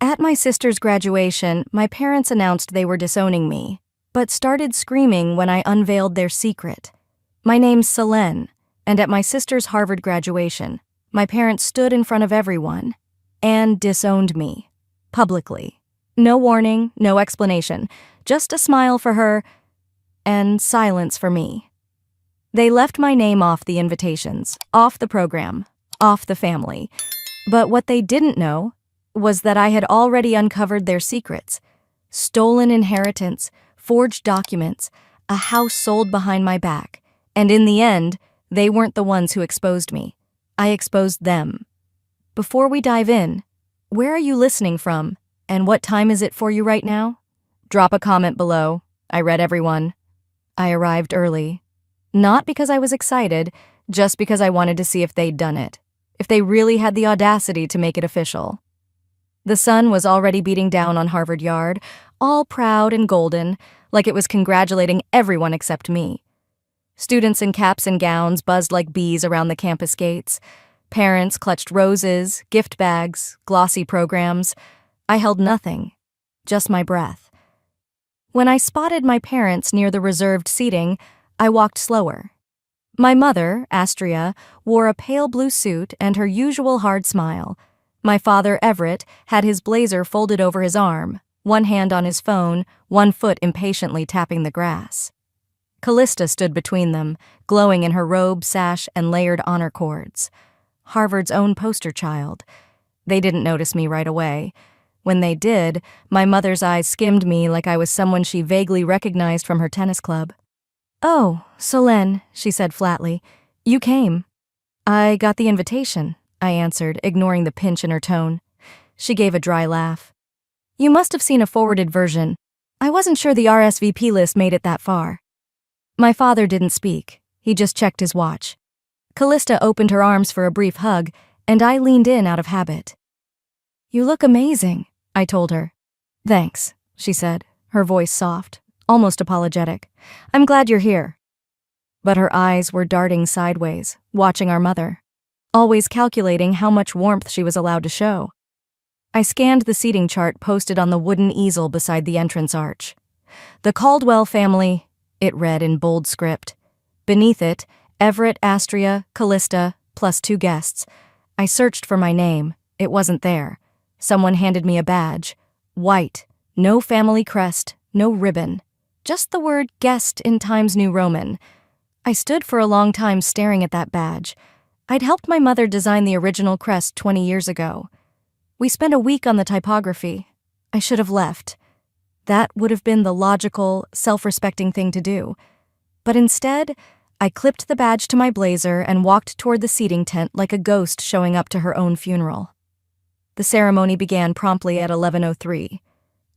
At my sister's graduation, my parents announced they were disowning me, but started screaming when I unveiled their secret. My name's Selene, and at my sister's Harvard graduation, my parents stood in front of everyone and disowned me, publicly. No warning, no explanation, just a smile for her and silence for me. They left my name off the invitations, off the program, off the family. But what they didn't know was that I had already uncovered their secrets. Stolen inheritance, forged documents, a house sold behind my back. And in the end, they weren't the ones who exposed me. I exposed them. Before we dive in, where are you listening from, and what time is it for you right now? Drop a comment below. I read everyone. I arrived early. Not because I was excited, just because I wanted to see if they'd done it. If they really had the audacity to make it official. The sun was already beating down on Harvard Yard, all proud and golden, like it was congratulating everyone except me. Students in caps and gowns buzzed like bees around the campus gates. Parents clutched roses, gift bags, glossy programs. I held nothing, just my breath. When I spotted my parents near the reserved seating, I walked slower. My mother, Astria, wore a pale blue suit and her usual hard smile. My father, Everett, had his blazer folded over his arm, one hand on his phone, one foot impatiently tapping the grass. Callista stood between them, glowing in her robe, sash, and layered honor cords. Harvard's own poster child. They didn't notice me right away. When they did, my mother's eyes skimmed me like I was someone she vaguely recognized from her tennis club. "Oh, Selene," she said flatly. "You came." "I got the invitation," I answered, ignoring the pinch in her tone. She gave a dry laugh. "You must have seen a forwarded version. I wasn't sure the RSVP list made it that far." My father didn't speak. He just checked his watch. Callista opened her arms for a brief hug, and I leaned in out of habit. "You look amazing," I told her. "Thanks," she said, her voice soft, almost apologetic. "I'm glad you're here." But her eyes were darting sideways, watching our mother, always calculating how much warmth she was allowed to show. I scanned the seating chart posted on the wooden easel beside the entrance arch. "The Caldwell family," it read in bold script. Beneath it, Everett, Astria, Callista, plus 2 guests. I searched for my name. It wasn't there. Someone handed me a badge. White. No family crest. No ribbon. Just the word guest in Times New Roman. I stood for a long time staring at that badge. I'd helped my mother design the original crest 20 years ago. We spent a week on the typography. I should have left. That would have been the logical, self-respecting thing to do. But instead, I clipped the badge to my blazer and walked toward the seating tent like a ghost showing up to her own funeral. The ceremony began promptly at 11:03.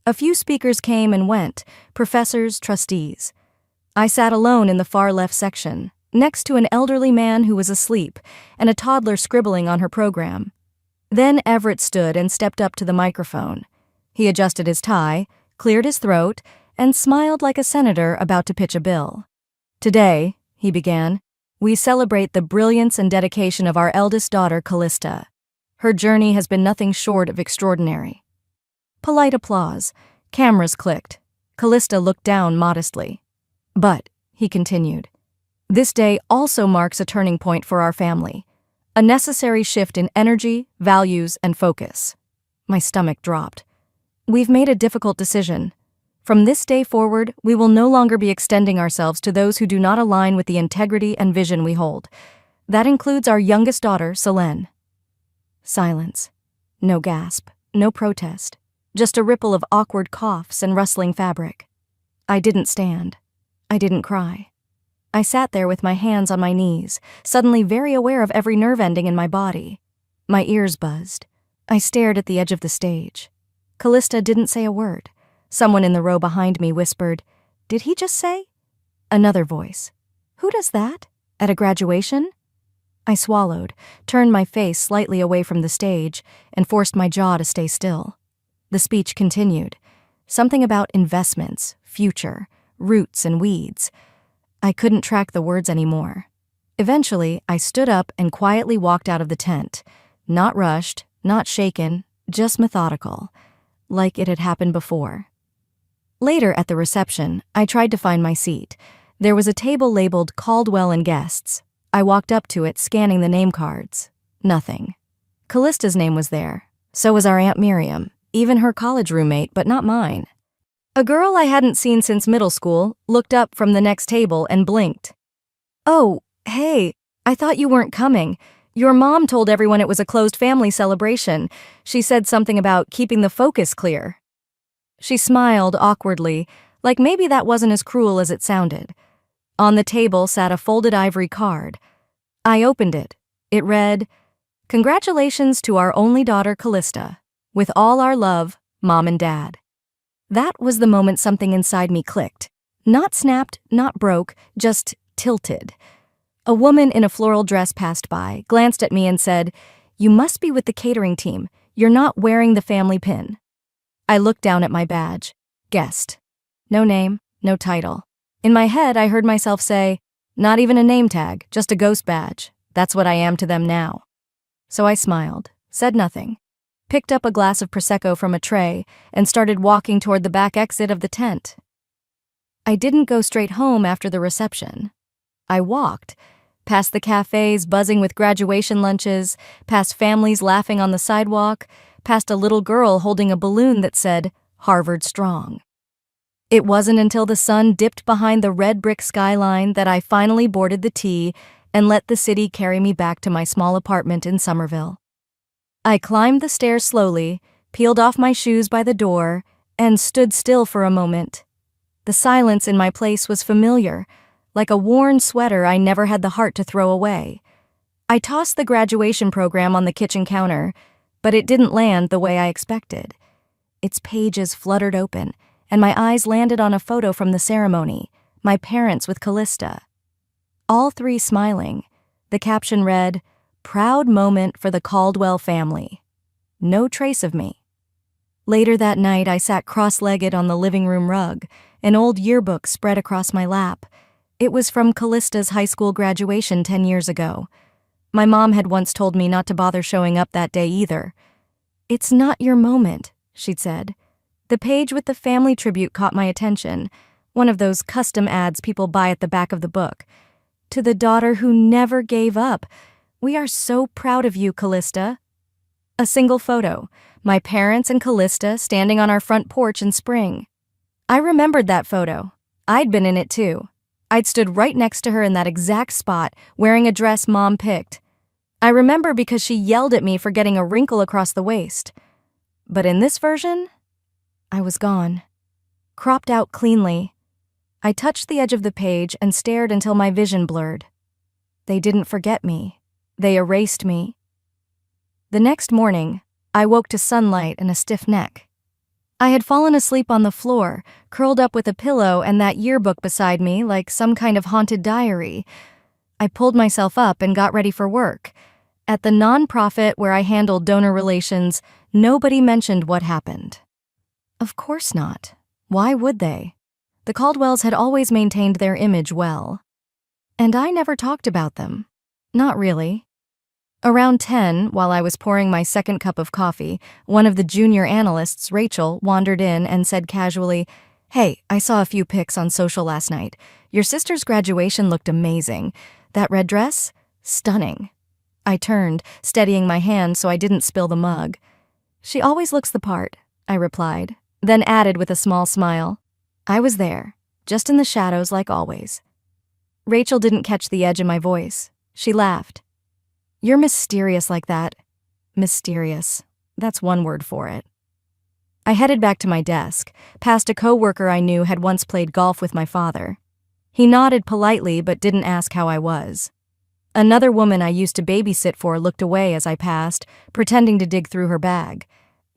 A few speakers came and went, professors, trustees. I sat alone in the far left section, next to an elderly man who was asleep and a toddler scribbling on her program. Then Everett stood and stepped up to the microphone. He adjusted his tie, cleared his throat, and smiled like a senator about to pitch a bill. "Today," he began, "we celebrate the brilliance and dedication of our eldest daughter, Callista. Her journey has been nothing short of extraordinary." Polite applause. Cameras clicked. Callista looked down modestly. "But," he continued, "this day also marks a turning point for our family. A necessary shift in energy, values, and focus." My stomach dropped. "We've made a difficult decision. From this day forward, we will no longer be extending ourselves to those who do not align with the integrity and vision we hold. That includes our youngest daughter, Selene." Silence. No gasp, no protest. Just a ripple of awkward coughs and rustling fabric. I didn't stand. I didn't cry. I sat there with my hands on my knees, suddenly very aware of every nerve ending in my body. My ears buzzed. I stared at the edge of the stage. Callista didn't say a word. Someone in the row behind me whispered, "Did he just say?" Another voice. "Who does that? At a graduation?" I swallowed, turned my face slightly away from the stage, and forced my jaw to stay still. The speech continued. Something about investments, future, roots and weeds. I couldn't track the words anymore. Eventually, I stood up and quietly walked out of the tent. Not rushed, not shaken, just methodical. like it had happened before. Later at the reception, I tried to find my seat. There was a table labeled Caldwell and Guests. I walked up to it, scanning the name cards. Nothing. Callista's name was there. So was our Aunt Miriam, even her college roommate, but not mine. A girl I hadn't seen since middle school looked up from the next table and blinked. "Oh, hey, I thought you weren't coming. Your mom told everyone it was a closed family celebration. She said something about keeping the focus clear." She smiled awkwardly, like maybe that wasn't as cruel as it sounded. On the table sat a folded ivory card. I opened it. It read, "Congratulations to our only daughter, Callista. With all our love, Mom and Dad." That was the moment something inside me clicked. Not snapped, not broke, just tilted. A woman in a floral dress passed by, glanced at me and said, "You must be with the catering team. You're not wearing the family pin." I looked down at my badge. Guest. No name, no title. In my head, I heard myself say, "Not even a name tag, just a ghost badge. That's what I am to them now." So I smiled, said nothing, picked up a glass of Prosecco from a tray, and started walking toward the back exit of the tent. I didn't go straight home after the reception. I walked, past the cafes buzzing with graduation lunches, past families laughing on the sidewalk, past a little girl holding a balloon that said, "Harvard Strong." It wasn't until the sun dipped behind the red brick skyline that I finally boarded the T and let the city carry me back to my small apartment in Somerville. I climbed the stairs slowly, peeled off my shoes by the door, and stood still for a moment. The silence in my place was familiar, like a worn sweater I never had the heart to throw away. I tossed the graduation program on the kitchen counter, but it didn't land the way I expected. Its pages fluttered open, and my eyes landed on a photo from the ceremony, my parents with Callista. All three smiling. The caption read, "Proud moment for the Caldwell family." No trace of me. Later that night, I sat cross-legged on the living room rug, an old yearbook spread across my lap. It was from Callista's high school graduation 10 years ago. My mom had once told me not to bother showing up that day either. "It's not your moment," she'd said. The page with the family tribute caught my attention, one of those custom ads people buy at the back of the book. "To the daughter who never gave up. We are so proud of you, Callista." A single photo, my parents and Callista standing on our front porch in spring. I remembered that photo. I'd been in it too. I'd stood right next to her in that exact spot, wearing a dress Mom picked. I remember because she yelled at me for getting a wrinkle across the waist. But in this version, I was gone. Cropped out cleanly. I touched the edge of the page and stared until my vision blurred. They didn't forget me. They erased me. The next morning, I woke to sunlight and a stiff neck. I had fallen asleep on the floor, curled up with a pillow and that yearbook beside me like some kind of haunted diary. I pulled myself up and got ready for work. At the nonprofit where I handled donor relations, nobody mentioned what happened. Of course not. Why would they? The Caldwells had always maintained their image well. And I never talked about them. Not really. Around 10, while I was pouring my second cup of coffee, one of the junior analysts, Rachel, wandered in and said casually, "Hey, I saw a few pics on social last night. Your sister's graduation looked amazing. That red dress? Stunning." I turned, steadying my hand so I didn't spill the mug. "She always looks the part," I replied, then added with a small smile, "I was there, just in the shadows like always." Rachel didn't catch the edge in my voice. She laughed. "You're mysterious like that." Mysterious. That's one word for it. I headed back to my desk, past a coworker I knew had once played golf with my father. He nodded politely but didn't ask how I was. Another woman I used to babysit for looked away as I passed, pretending to dig through her bag.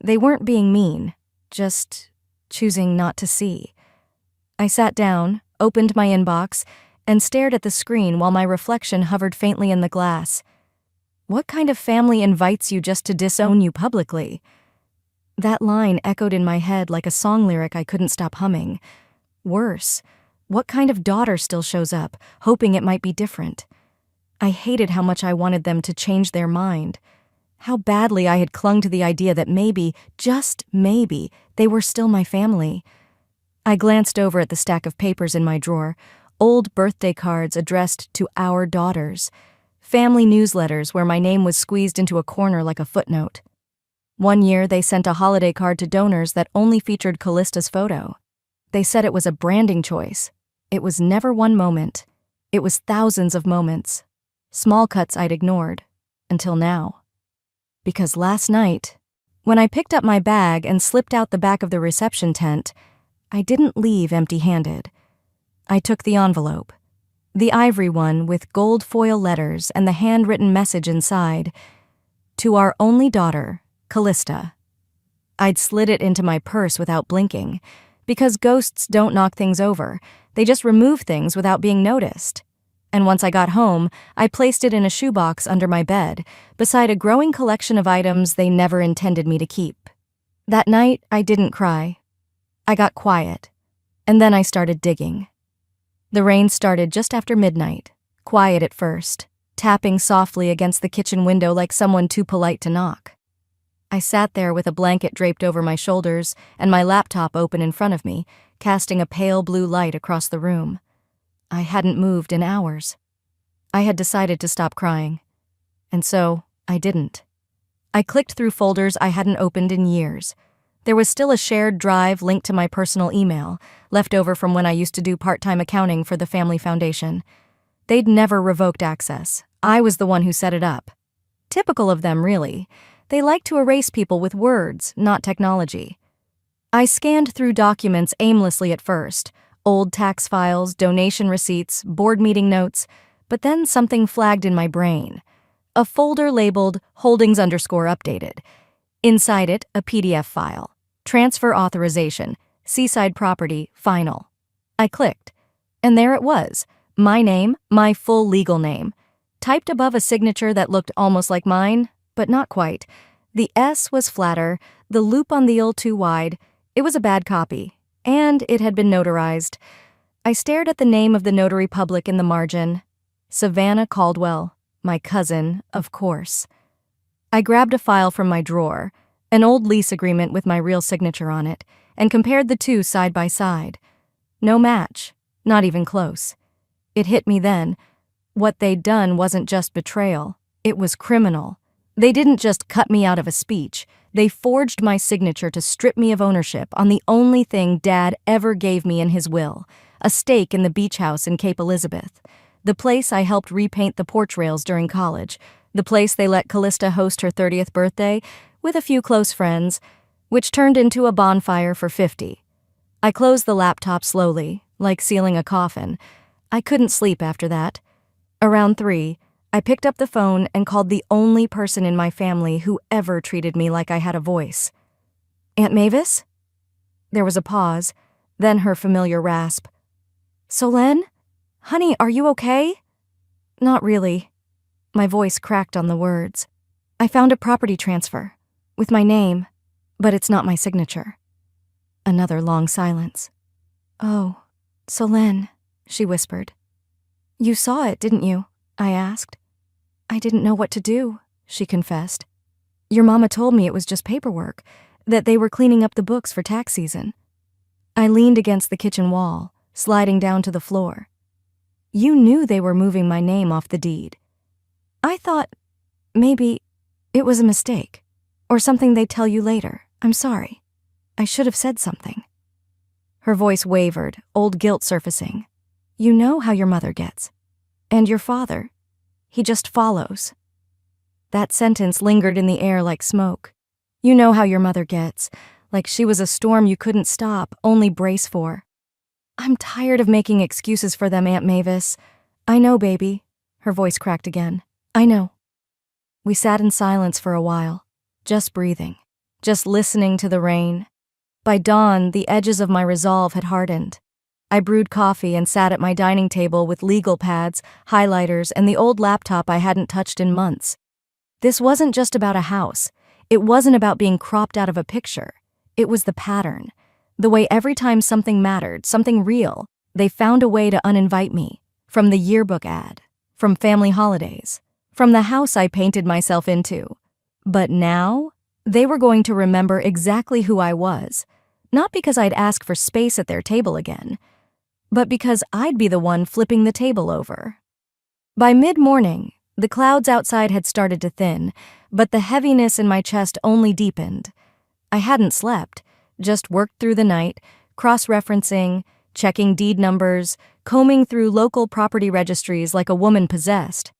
They weren't being mean, just choosing not to see. I sat down, opened my inbox, and stared at the screen while my reflection hovered faintly in the glass. What kind of family invites you just to disown you publicly? That line echoed in my head like a song lyric I couldn't stop humming. Worse, what kind of daughter still shows up, hoping it might be different? I hated how much I wanted them to change their mind. How badly I had clung to the idea that maybe, just maybe, they were still my family. I glanced over at the stack of papers in my drawer, old birthday cards addressed to our daughters, family newsletters where my name was squeezed into a corner like a footnote. One year, they sent a holiday card to donors that only featured Callista's photo. They said it was a branding choice. It was never one moment. It was thousands of moments. Small cuts I'd ignored. Until now. Because last night, when I picked up my bag and slipped out the back of the reception tent, I didn't leave empty-handed. I took the envelope. The ivory one with gold foil letters and the handwritten message inside. To our only daughter, Callista. I'd slid it into my purse without blinking, because ghosts don't knock things over, they just remove things without being noticed. And once I got home, I placed it in a shoebox under my bed, beside a growing collection of items they never intended me to keep. That night, I didn't cry. I got quiet, and then I started digging. The rain started just after midnight, quiet at first, tapping softly against the kitchen window like someone too polite to knock. I sat there with a blanket draped over my shoulders and my laptop open in front of me, casting a pale blue light across the room. I hadn't moved in hours. I had decided to stop crying, and so I didn't. I clicked through folders I hadn't opened in years. There was still a shared drive linked to my personal email, left over from when I used to do part-time accounting for the family foundation. They'd never revoked access. I was the one who set it up. Typical of them, really. They like to erase people with words, not technology. I scanned through documents aimlessly at first, old tax files, donation receipts, board meeting notes, but then something flagged in my brain. A folder labeled Holdings_updated. Inside it, a PDF file. Transfer authorization, Seaside Property, final. I clicked, and there it was. My name, my full legal name. Typed above a signature that looked almost like mine, but not quite. The S was flatter, the loop on the L too wide. It was a bad copy, and it had been notarized. I stared at the name of the notary public in the margin. Savannah Caldwell, my cousin, of course. I grabbed a file from my drawer, an old lease agreement with my real signature on it, and compared the two side by side. No match, not even close. It hit me then. What they'd done wasn't just betrayal, it was criminal. They didn't just cut me out of a speech, they forged my signature to strip me of ownership on the only thing Dad ever gave me in his will, a stake in the beach house in Cape Elizabeth, the place I helped repaint the porch rails during college, the place they let Callista host her 30th birthday with a few close friends, which turned into a bonfire for 50. I closed the laptop slowly, like sealing a coffin. I couldn't sleep after that. Around 3, I picked up the phone and called the only person in my family who ever treated me like I had a voice. Aunt Mavis? There was a pause, then her familiar rasp. Solène? Honey, are you okay? Not really. My voice cracked on the words. I found a property transfer, with my name, but it's not my signature. Another long silence. Oh, Solène, she whispered. You saw it, didn't you? I asked. I didn't know what to do, she confessed. Your mama told me it was just paperwork, that they were cleaning up the books for tax season. I leaned against the kitchen wall, sliding down to the floor. You knew they were moving my name off the deed. I thought maybe it was a mistake, or something they'd tell you later. I'm sorry. I should have said something. Her voice wavered, old guilt surfacing. You know how your mother gets. And your father. He just follows. That sentence lingered in the air like smoke. You know how your mother gets, like she was a storm you couldn't stop, only brace for. I'm tired of making excuses for them, Aunt Mavis. I know, baby. Her voice cracked again. I know. We sat in silence for a while, just breathing, just listening to the rain. By dawn, the edges of my resolve had hardened. I brewed coffee and sat at my dining table with legal pads, highlighters, and the old laptop I hadn't touched in months. This wasn't just about a house. It wasn't about being cropped out of a picture. It was the pattern. The way every time something mattered, something real, they found a way to uninvite me. From the yearbook ad, from family holidays, from the house I painted myself into. But now, they were going to remember exactly who I was, not because I'd ask for space at their table again, but because I'd be the one flipping the table over. By mid-morning, the clouds outside had started to thin, but the heaviness in my chest only deepened. I hadn't slept, just worked through the night, cross-referencing, checking deed numbers, combing through local property registries like a woman possessed.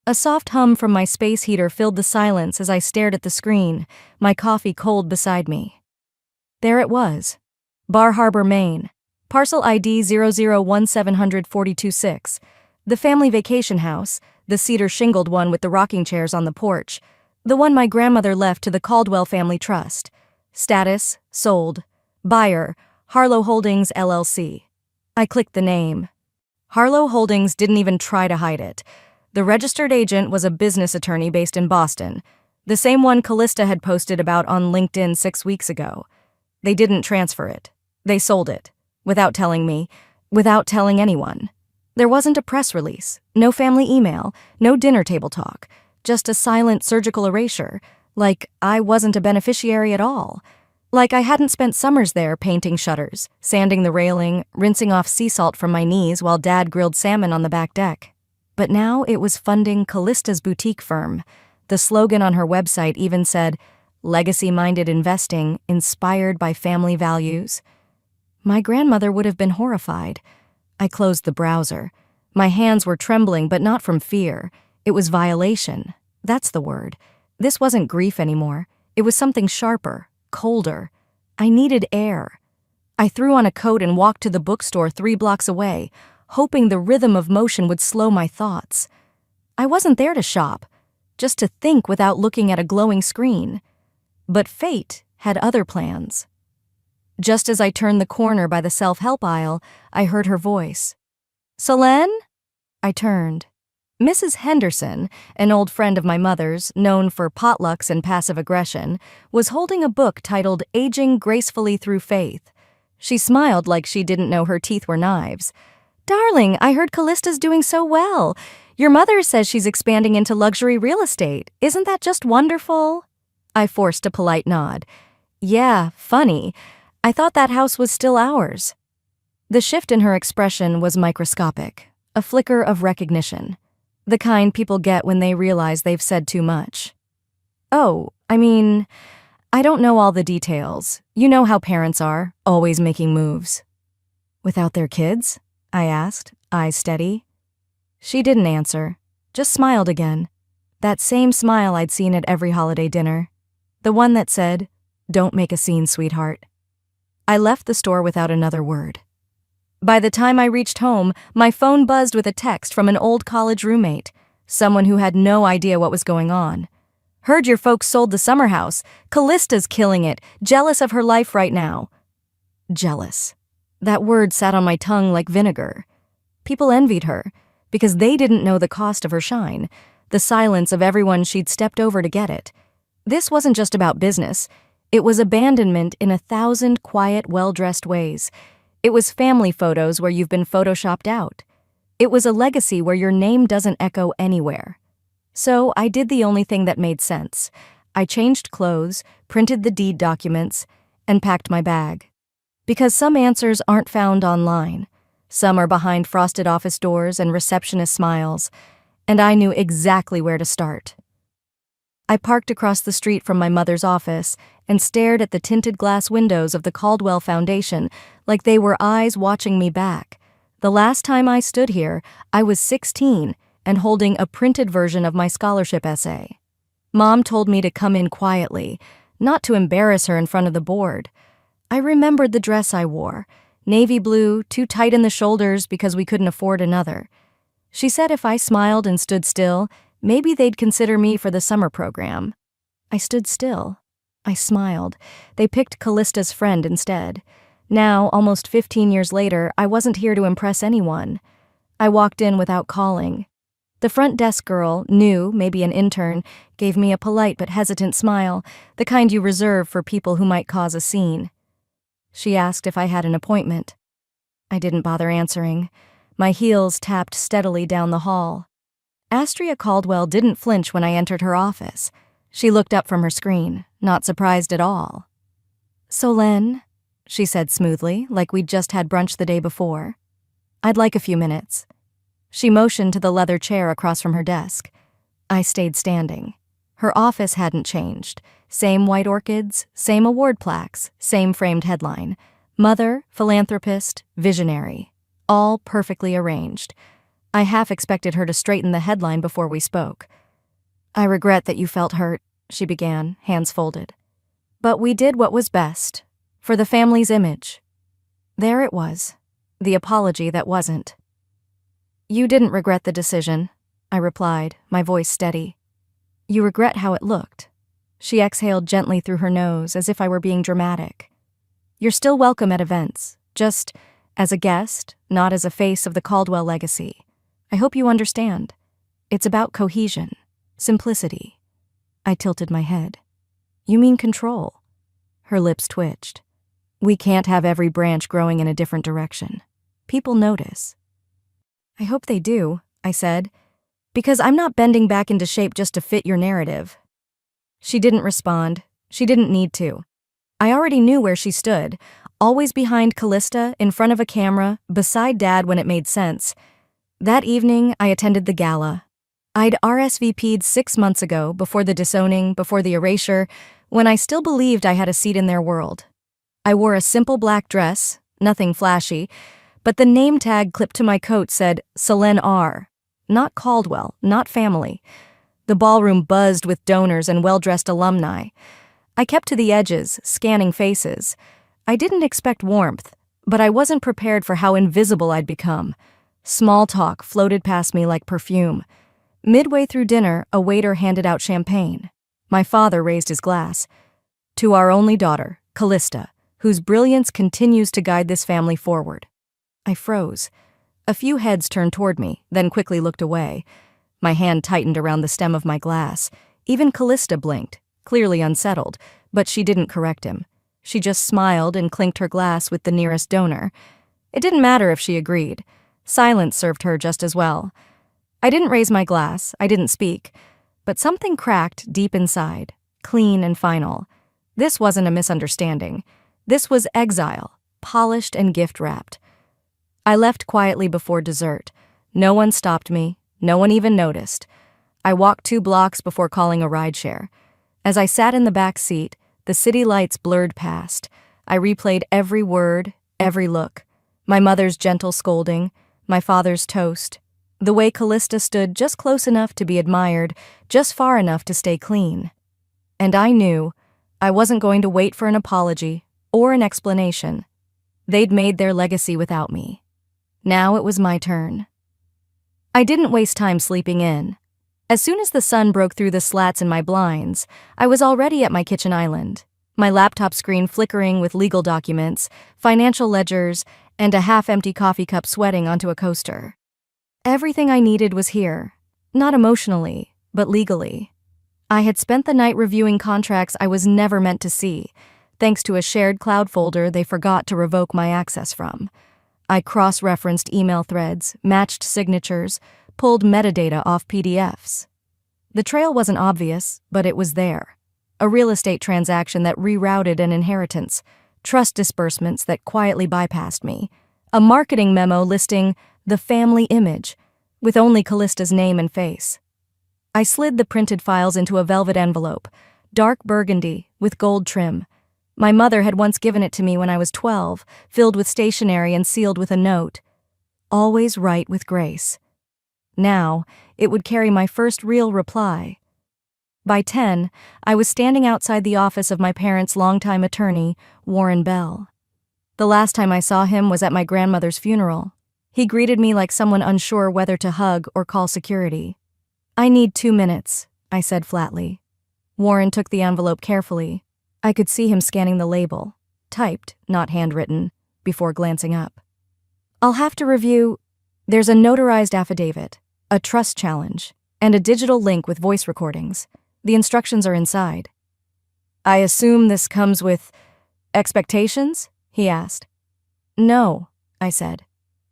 A soft hum from my space heater filled the silence as I stared at the screen, my coffee cold beside me. There it was. Bar Harbor, Maine. Parcel ID 0017426. The family vacation house, the cedar shingled one with the rocking chairs on the porch, the one my grandmother left to the Caldwell Family Trust. Status, sold. Buyer, Harlow Holdings, LLC. I clicked the name. Harlow Holdings didn't even try to hide it. The registered agent was a business attorney based in Boston, the same one Callista had posted about on LinkedIn 6 weeks ago. They didn't transfer it. They sold it. Without telling me. Without telling anyone. There wasn't a press release, no family email, no dinner table talk, just a silent surgical erasure, like I wasn't a beneficiary at all. Like I hadn't spent summers there painting shutters, sanding the railing, rinsing off sea salt from my knees while Dad grilled salmon on the back deck. But now it was funding Callista's boutique firm. The slogan on her website even said, "Legacy-minded investing inspired by family values." My grandmother would have been horrified. I closed the browser. My hands were trembling, but not from fear. It was violation. That's the word. This wasn't grief anymore. It was something sharper, colder. I needed air. I threw on a coat and walked to the bookstore 3 blocks away, hoping the rhythm of motion would slow my thoughts. I wasn't there to shop, just to think without looking at a glowing screen. But fate had other plans. Just as I turned the corner by the self-help aisle, I heard her voice. "Selene?" I turned. Mrs. Henderson, an old friend of my mother's, known for potlucks and passive aggression, was holding a book titled Aging Gracefully Through Faith. She smiled like she didn't know her teeth were knives. "Darling, I heard Callista's doing so well. Your mother says she's expanding into luxury real estate. Isn't that just wonderful?" I forced a polite nod. "Yeah, funny. I thought that house was still ours." The shift in her expression was microscopic, a flicker of recognition, the kind people get when they realize they've said too much. "Oh, I don't know all the details. You know how parents are, always making moves." "Without their kids?" I asked, eyes steady. She didn't answer, just smiled again. That same smile I'd seen at every holiday dinner. The one that said, "Don't make a scene, sweetheart." I left the store without another word. By the time I reached home, my phone buzzed with a text from an old college roommate, someone who had no idea what was going on. "Heard your folks sold the summer house. Callista's killing it. Jealous of her life right now." Jealous. That word sat on my tongue like vinegar. People envied her, because they didn't know the cost of her shine, the silence of everyone she'd stepped over to get it. This wasn't just about business. It was abandonment in 1,000 quiet, well-dressed ways. It was family photos where you've been photoshopped out. It was a legacy where your name doesn't echo anywhere. So I did the only thing that made sense. I changed clothes, printed the deed documents, and packed my bag. Because some answers aren't found online. Some are behind frosted office doors and receptionist smiles, and I knew exactly where to start. I parked across the street from my mother's office and stared at the tinted glass windows of the Caldwell Foundation like they were eyes watching me back. The last time I stood here, I was 16 and holding a printed version of my scholarship essay. Mom told me to come in quietly, not to embarrass her in front of the board. I remembered the dress I wore, navy blue, too tight in the shoulders because we couldn't afford another. She said if I smiled and stood still, maybe they'd consider me for the summer program. I stood still. I smiled. They picked Callista's friend instead. Now, almost 15 years later, I wasn't here to impress anyone. I walked in without calling. The front desk girl, new, maybe an intern, gave me a polite but hesitant smile, the kind you reserve for people who might cause a scene. She asked if I had an appointment. I didn't bother answering. My heels tapped steadily down the hall. Astria Caldwell didn't flinch when I entered her office. She looked up from her screen, not surprised at all. "Solène," she said smoothly, like we'd just had brunch the day before. "I'd like a few minutes." She motioned to the leather chair across from her desk. I stayed standing. Her office hadn't changed. Same white orchids, same award plaques, same framed headline. Mother, philanthropist, visionary. All perfectly arranged. I half expected her to straighten the headline before we spoke. "I regret that you felt hurt," she began, hands folded. "But we did what was best, for the family's image." There it was, the apology that wasn't. "You didn't regret the decision," I replied, my voice steady. "You regret how it looked." She exhaled gently through her nose, as if I were being dramatic. "You're still welcome at events, just as a guest, not as a face of the Caldwell legacy. I hope you understand. It's about cohesion, simplicity." I tilted my head. "You mean control?" Her lips twitched. "We can't have every branch growing in a different direction. People notice." "I hope they do," I said, "because I'm not bending back into shape just to fit your narrative." She didn't respond. She didn't need to. I already knew where she stood, always behind Callista, in front of a camera, beside Dad when it made sense. That evening, I attended the gala. I'd RSVP'd 6 months ago, before the disowning, before the erasure, when I still believed I had a seat in their world. I wore a simple black dress, nothing flashy, but the name tag clipped to my coat said Solène R. Not Caldwell, not family. The ballroom buzzed with donors and well-dressed alumni. I kept to the edges, scanning faces. I didn't expect warmth, but I wasn't prepared for how invisible I'd become. Small talk floated past me like perfume. Midway through dinner, a waiter handed out champagne. My father raised his glass. "To our only daughter, Callista, whose brilliance continues to guide this family forward." I froze. A few heads turned toward me, then quickly looked away. My hand tightened around the stem of my glass. Even Callista blinked, clearly unsettled, but she didn't correct him. She just smiled and clinked her glass with the nearest donor. It didn't matter if she agreed. Silence served her just as well. I didn't raise my glass, I didn't speak, but something cracked deep inside, clean and final. This wasn't a misunderstanding. This was exile, polished and gift-wrapped. I left quietly before dessert. No one stopped me, no one even noticed. I walked 2 blocks before calling a rideshare. As I sat in the back seat, the city lights blurred past. I replayed every word, every look. My mother's gentle scolding, my father's toast. The way Callista stood just close enough to be admired, just far enough to stay clean. And I knew I wasn't going to wait for an apology or an explanation. They'd made their legacy without me. Now it was my turn. I didn't waste time sleeping in. As soon as the sun broke through the slats in my blinds, I was already at my kitchen island, my laptop screen flickering with legal documents, financial ledgers, and a half-empty coffee cup sweating onto a coaster. Everything I needed was here, not emotionally, but legally. I had spent the night reviewing contracts I was never meant to see, thanks to a shared cloud folder they forgot to revoke my access from. I cross-referenced email threads, matched signatures, pulled metadata off PDFs. The trail wasn't obvious, but it was there. A real estate transaction that rerouted an inheritance, trust disbursements that quietly bypassed me, a marketing memo listing the family image, with only Callista's name and face. I slid the printed files into a velvet envelope, dark burgundy, with gold trim. My mother had once given it to me when I was 12, filled with stationery and sealed with a note. Always write with grace. Now, it would carry my first real reply. By 10, I was standing outside the office of my parents' longtime attorney, Warren Bell. The last time I saw him was at my grandmother's funeral. He greeted me like someone unsure whether to hug or call security. "I need 2 minutes," I said flatly. Warren took the envelope carefully. I could see him scanning the label, typed, not handwritten, before glancing up. "I'll have to review. There's a notarized affidavit, a trust challenge, and a digital link with voice recordings. The instructions are inside." "I assume this comes with expectations?" he asked. "No," I said.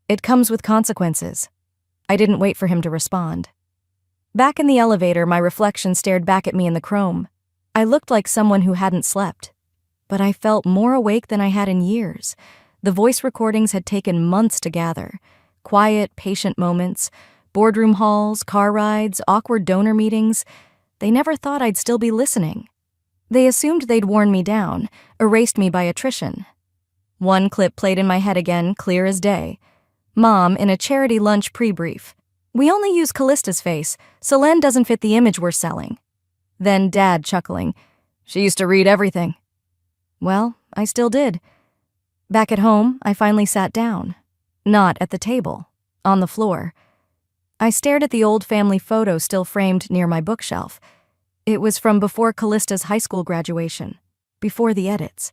"It comes with consequences." I didn't wait for him to respond. Back in the elevator, my reflection stared back at me in the chrome, I looked like someone who hadn't slept, but I felt more awake than I had in years. The voice recordings had taken months to gather. Quiet, patient moments, boardroom halls, car rides, awkward donor meetings. They never thought I'd still be listening. They assumed they'd worn me down, erased me by attrition. One clip played in my head again, clear as day. Mom, in a charity lunch pre-brief. "We only use Callista's face. Selene doesn't fit the image we're selling." Then Dad chuckling. "She used to read everything." Well, I still did. Back at home, I finally sat down. Not at the table. On the floor. I stared at the old family photo still framed near my bookshelf. It was from before Callista's high school graduation. Before the edits.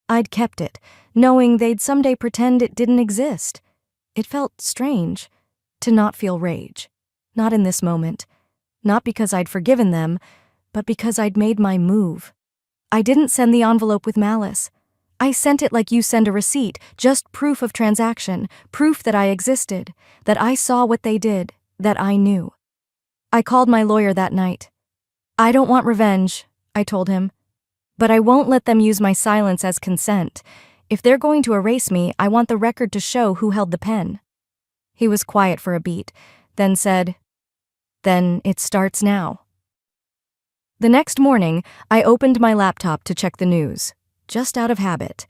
I'd kept it, knowing they'd someday pretend it didn't exist. It felt strange to not feel rage. Not in this moment. Not because I'd forgiven them, but because I'd made my move. I didn't send the envelope with malice. I sent it like you send a receipt, just proof of transaction, proof that I existed, that I saw what they did, that I knew. I called my lawyer that night. "I don't want revenge," I told him. "But I won't let them use my silence as consent. If they're going to erase me, I want the record to show who held the pen." He was quiet for a beat, then said, "Then it starts now." The next morning, I opened my laptop to check the news, just out of habit.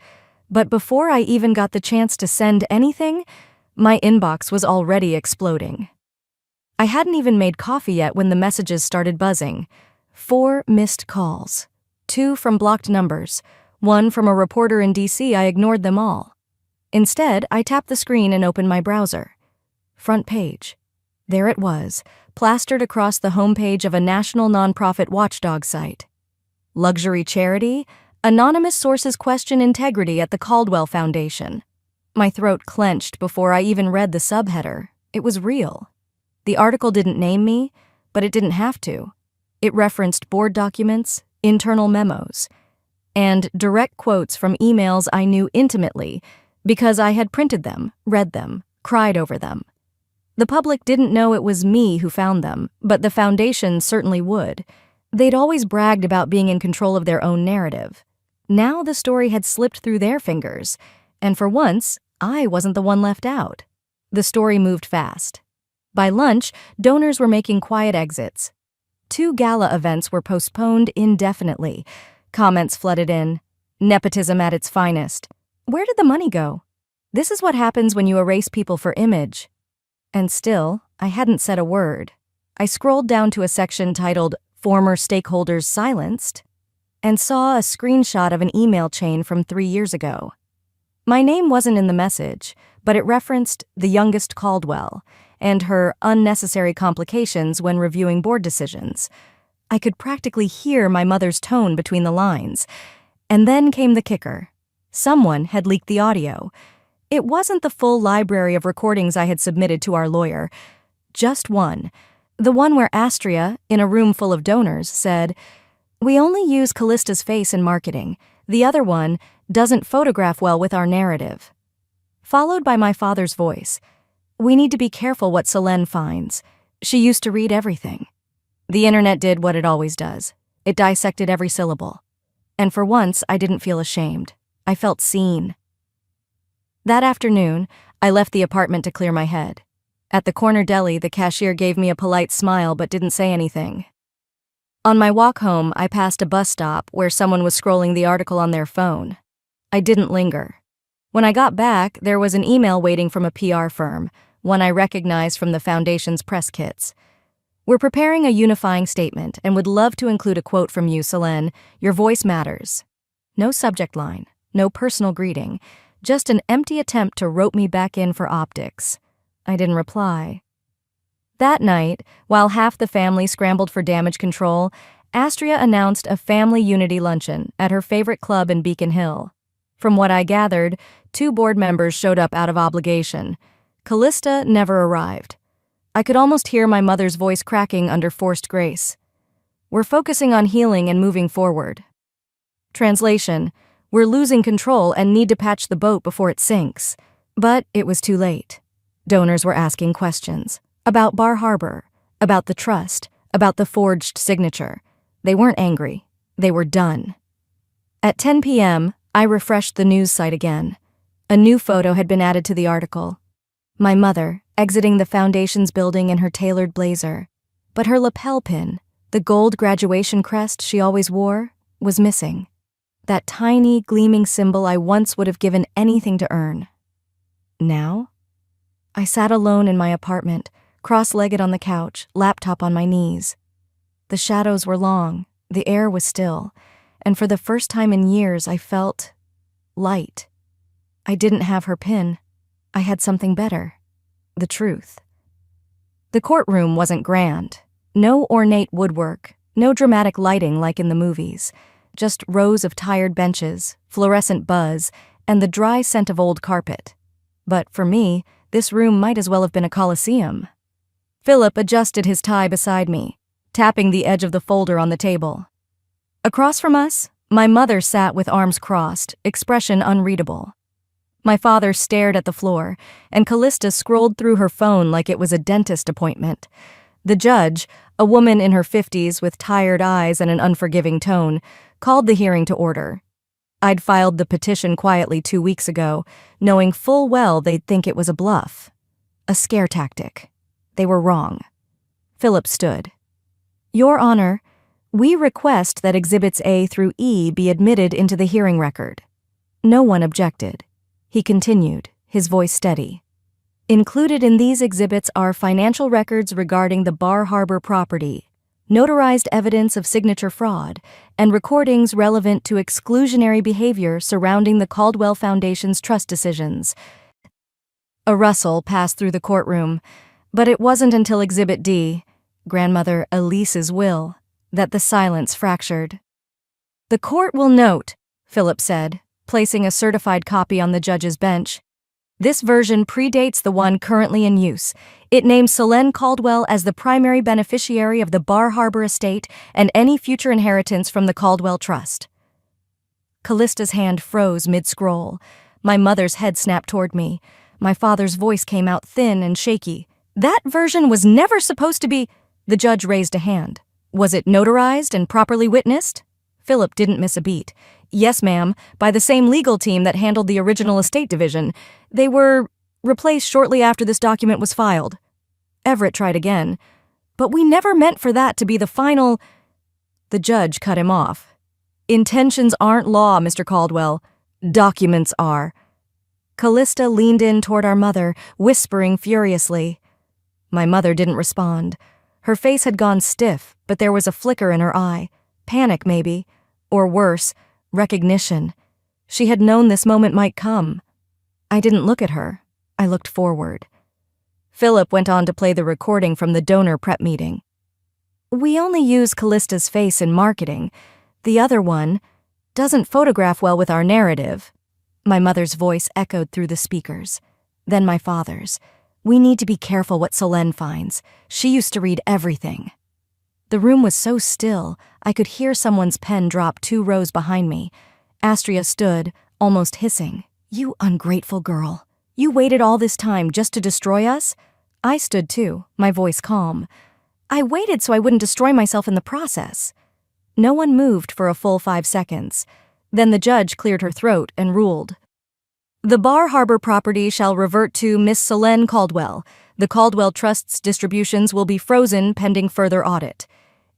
But before I even got the chance to send anything, my inbox was already exploding. I hadn't even made coffee yet when the messages started buzzing. 4 missed calls. 2 from blocked numbers. 1 from a reporter in DC. I ignored them all. Instead, I tapped the screen and opened my browser. Front page. There it was, plastered across the homepage of a national nonprofit watchdog site. Luxury charity? Anonymous sources question integrity at the Caldwell Foundation. My throat clenched before I even read the subheader. It was real. The article didn't name me, but it didn't have to. It referenced board documents, internal memos, and direct quotes from emails I knew intimately because I had printed them, read them, cried over them. The public didn't know it was me who found them, but the foundation certainly would. They'd always bragged about being in control of their own narrative. Now the story had slipped through their fingers, and for once, I wasn't the one left out. The story moved fast. By lunch, donors were making quiet exits. 2 gala events were postponed indefinitely. Comments flooded in. Nepotism at its finest. Where did the money go? This is what happens when you erase people for image. And still, I hadn't said a word. I scrolled down to a section titled "Former Stakeholders Silenced" and saw a screenshot of an email chain from 3 years ago. My name wasn't in the message, but it referenced the youngest Caldwell and her unnecessary complications when reviewing board decisions. I could practically hear my mother's tone between the lines. And then came the kicker. Someone had leaked the audio. It wasn't the full library of recordings I had submitted to our lawyer. Just one. The one where Astria, in a room full of donors, said, "We only use Callista's face in marketing. The other one doesn't photograph well with our narrative." Followed by my father's voice. "We need to be careful what Selene finds. She used to read everything." The internet did what it always does. It dissected every syllable. And for once, I didn't feel ashamed. I felt seen. That afternoon, I left the apartment to clear my head. At the corner deli, the cashier gave me a polite smile but didn't say anything. On my walk home, I passed a bus stop where someone was scrolling the article on their phone. I didn't linger. When I got back, there was an email waiting from a PR firm, one I recognized from the foundation's press kits. "We're preparing a unifying statement and would love to include a quote from you, Selene. Your voice matters." No subject line, no personal greeting, just an empty attempt to rope me back in for optics. I didn't reply. That night, while half the family scrambled for damage control, Astria announced a family unity luncheon at her favorite club in Beacon Hill. From what I gathered, 2 board members showed up out of obligation. Callista never arrived. I could almost hear my mother's voice cracking under forced grace. "We're focusing on healing and moving forward." Translation: "We're losing control and need to patch the boat before it sinks." But it was too late. Donors were asking questions. About Bar Harbor, about the trust, about the forged signature. They weren't angry. They were done. At 10 p.m., I refreshed the news site again. A new photo had been added to the article. My mother, exiting the foundation's building in her tailored blazer. But her lapel pin, the gold graduation crest she always wore, was missing. That tiny, gleaming symbol I once would have given anything to earn. Now? I sat alone in my apartment, cross-legged on the couch, laptop on my knees. The shadows were long, the air was still, and for the first time in years I felt light. I didn't have her pin. I had something better. The truth. The courtroom wasn't grand. No ornate woodwork, no dramatic lighting like in the movies. Just rows of tired benches, fluorescent buzz, and the dry scent of old carpet. But for me, this room might as well have been a coliseum. Philip adjusted his tie beside me, tapping the edge of the folder on the table. Across from us, my mother sat with arms crossed, expression unreadable. My father stared at the floor, and Callista scrolled through her phone like it was a dentist appointment. The judge, a woman in her 50s with tired eyes and an unforgiving tone, called the hearing to order. I'd filed the petition quietly 2 weeks ago, knowing full well they'd think it was a bluff. A scare tactic. They were wrong. Philip stood. Your Honor, we request that Exhibits A through E be admitted into the hearing record. No one objected. He continued, his voice steady. Included in these exhibits are financial records regarding the Bar Harbor property, notarized evidence of signature fraud, and recordings relevant to exclusionary behavior surrounding the Caldwell Foundation's trust decisions. A rustle passed through the courtroom, but it wasn't until Exhibit D, Grandmother Elise's will, that the silence fractured. The court will note, Philip said, placing a certified copy on the judge's bench. This version predates the one currently in use. It names Selene Caldwell as the primary beneficiary of the Bar Harbor estate and any future inheritance from the Caldwell Trust. Callista's hand froze mid-scroll. My mother's head snapped toward me. My father's voice came out thin and shaky. That version was never supposed to be... The judge raised a hand. Was it notarized and properly witnessed? Philip didn't miss a beat. Yes, ma'am, by the same legal team that handled the original estate division. They were replaced shortly after this document was filed. Everett tried again. But we never meant for that to be the final... The judge cut him off. Intentions aren't law, Mr. Caldwell. Documents are. Callista leaned in toward our mother, whispering furiously. My mother didn't respond. Her face had gone stiff, but there was a flicker in her eye. Panic, maybe. Or worse, recognition. She had known this moment might come. I didn't look at her. I looked forward. Philip went on to play the recording from the donor prep meeting. We only use Callista's face in marketing. The other one doesn't photograph well with our narrative. My mother's voice echoed through the speakers. Then my father's. We need to be careful what Selene finds. She used to read everything. The room was so still, I could hear someone's pen drop 2 rows behind me. Astria stood, almost hissing. You ungrateful girl. You waited all this time just to destroy us? I stood too, my voice calm. I waited so I wouldn't destroy myself in the process. No one moved for a full 5 seconds. Then the judge cleared her throat and ruled. The Bar Harbor property shall revert to Miss Selene Caldwell. The Caldwell Trust's distributions will be frozen pending further audit.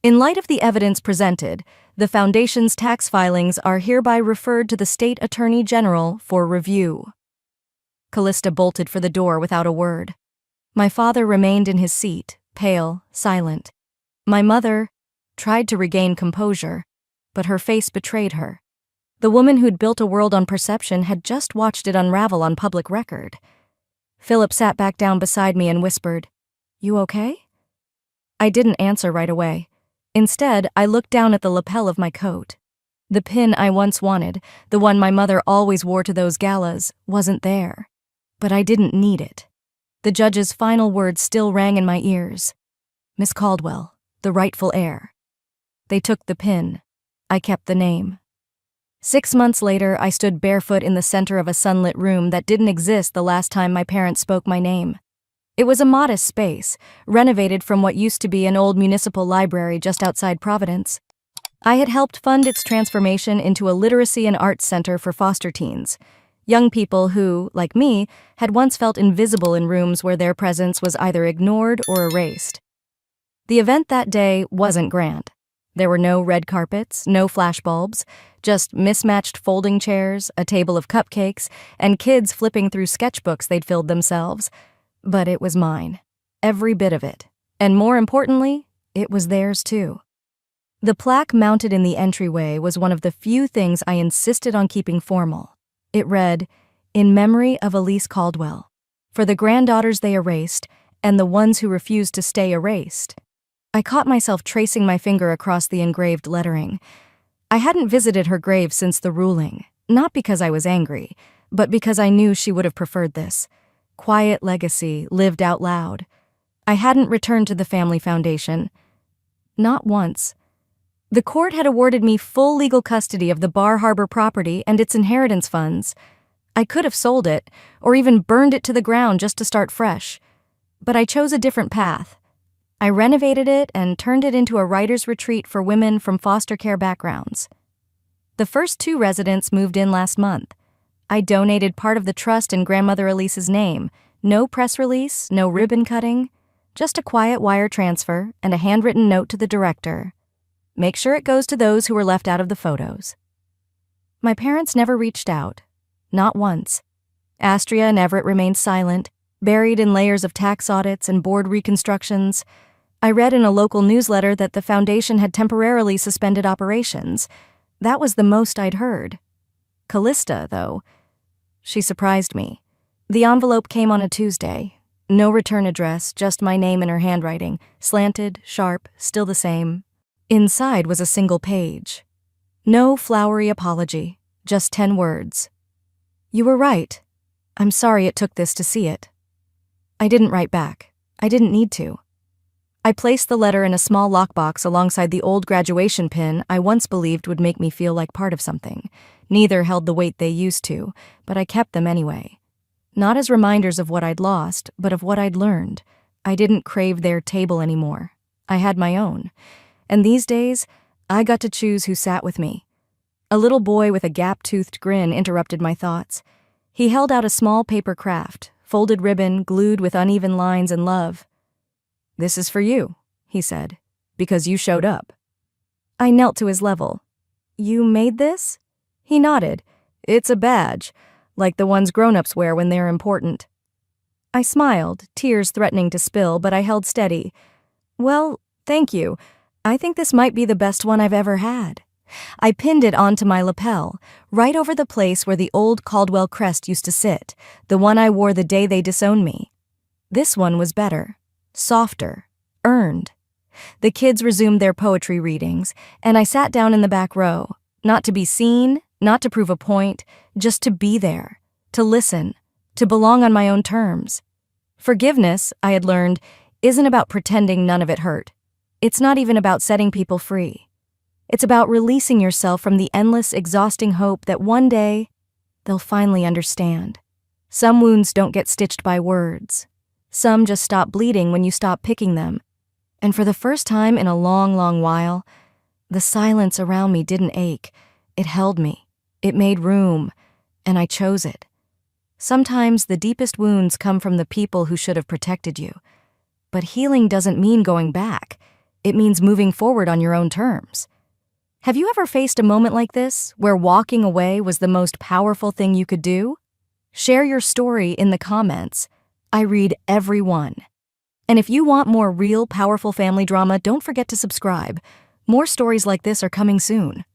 In light of the evidence presented, the Foundation's tax filings are hereby referred to the State Attorney General for review. Callista bolted for the door without a word. My father remained in his seat, pale, silent. My mother tried to regain composure, but her face betrayed her. The woman who'd built a world on perception had just watched it unravel on public record. Philip sat back down beside me and whispered, You okay? I didn't answer right away. Instead, I looked down at the lapel of my coat. The pin I once wanted, the one my mother always wore to those galas, wasn't there. But I didn't need it. The judge's final words still rang in my ears. Miss Caldwell, the rightful heir. They took the pin. I kept the name. 6 months later, I stood barefoot in the center of a sunlit room that didn't exist the last time my parents spoke my name. It was a modest space, renovated from what used to be an old municipal library just outside Providence. I had helped fund its transformation into a literacy and arts center for foster teens, young people who, like me, had once felt invisible in rooms where their presence was either ignored or erased. The event that day wasn't grand. There were no red carpets, no flashbulbs, just mismatched folding chairs, a table of cupcakes, and kids flipping through sketchbooks they'd filled themselves. But it was mine. Every bit of it. And more importantly, it was theirs too. The plaque mounted in the entryway was one of the few things I insisted on keeping formal. It read, "In memory of Elise Caldwell, for the granddaughters they erased and the ones who refused to stay erased." I caught myself tracing my finger across the engraved lettering. I hadn't visited her grave since the ruling, not because I was angry, but because I knew she would have preferred this. Quiet legacy, lived out loud. I hadn't returned to the family foundation. Not once. The court had awarded me full legal custody of the Bar Harbor property and its inheritance funds. I could have sold it, or even burned it to the ground just to start fresh. But I chose a different path. I renovated it and turned it into a writer's retreat for women from foster care backgrounds. The first 2 residents moved in last month. I donated part of the trust in grandmother Elise's name. No press release, no ribbon cutting, just a quiet wire transfer and a handwritten note to the director. Make sure it goes to those who were left out of the photos. My parents never reached out. Not once. Astria and Everett remained silent, buried in layers of tax audits and board reconstructions. I read in a local newsletter that the foundation had temporarily suspended operations. That was the most I'd heard. Callista, though, she surprised me. The envelope came on a Tuesday. No return address, just my name in her handwriting, slanted, sharp, still the same. Inside was a single page. No flowery apology, just 10 words. "You were right. I'm sorry it took this to see it." I didn't write back. I didn't need to. I placed the letter in a small lockbox alongside the old graduation pin I once believed would make me feel like part of something. Neither held the weight they used to, but I kept them anyway. Not as reminders of what I'd lost, but of what I'd learned. I didn't crave their table anymore. I had my own. And these days, I got to choose who sat with me. A little boy with a gap-toothed grin interrupted my thoughts. He held out a small paper craft, folded ribbon glued with uneven lines and love. "This is for you," he said, "because you showed up." I knelt to his level. "You made this?" He nodded. "It's a badge, like the ones grown-ups wear when they're important." I smiled, tears threatening to spill, but I held steady. "Well, thank you. I think this might be the best one I've ever had." I pinned it onto my lapel, right over the place where the old Caldwell crest used to sit, the one I wore the day they disowned me. This one was better, softer, earned. The kids resumed their poetry readings, and I sat down in the back row, not to be seen, not to prove a point, just to be there, to listen, to belong on my own terms. Forgiveness, I had learned, isn't about pretending none of it hurt. It's not even about setting people free. It's about releasing yourself from the endless, exhausting hope that one day they'll finally understand. Some wounds don't get stitched by words. Some just stop bleeding when you stop picking them. And for the first time in a long, long while, the silence around me didn't ache. It held me. It made room. And I chose it. Sometimes the deepest wounds come from the people who should have protected you. But healing doesn't mean going back. It means moving forward on your own terms. Have you ever faced a moment like this, where walking away was the most powerful thing you could do? Share your story in the comments. I read every one. And if you want more real, powerful family drama, don't forget to subscribe. More stories like this are coming soon.